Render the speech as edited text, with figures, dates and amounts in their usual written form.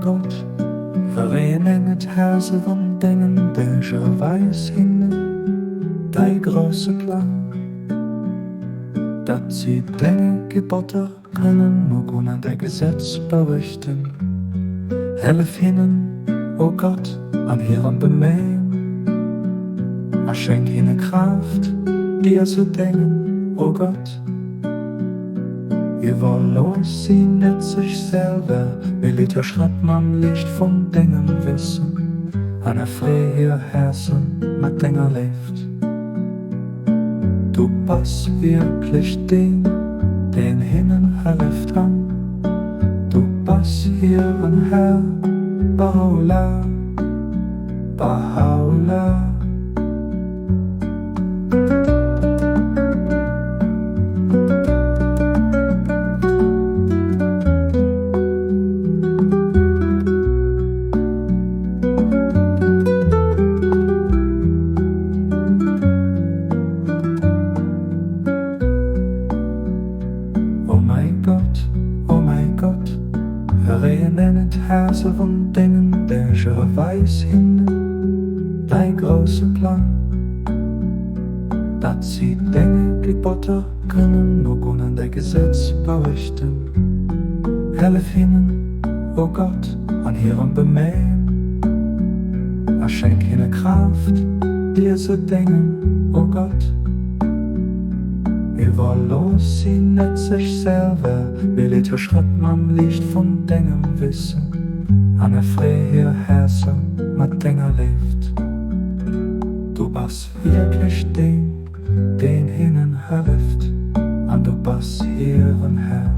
godt Foreninget herse von dingen der weiß hin Dei große Plan Dat sie Dinge Gebote können nur ohne der Gesetz berichten Helf ihnen, o Gott, an ihrem Bemühen Schenk ihnen Kraft, dir zu denken, o Gott Wir wollen los sie nicht sich selber Militer schreibt man Licht von Dingen wissen An der freie Herzen mit Dinger lebt Du bist wirklich den hinnen helft an Du bist hier ein Herr Baha'u'llah Baha'u'llah Oh mein Gott, Verrennen Herze von Dingen, der weiß hin, dein großer Plan. Dat sie Dinge Gebote können, nur ohne der Gesetz berichten. Helf ihnen, o Gott, an ihrem Bemühen. Schenk ihnen Kraft, dir zu denken, o Gott. Wir wollen los sie nicht sich selber Militer schreibt man Licht von Dingen wissen An der freie Herzen mit Dinger lebt Du bist wirklich den hinnen hilft Und du bist hier ein Herr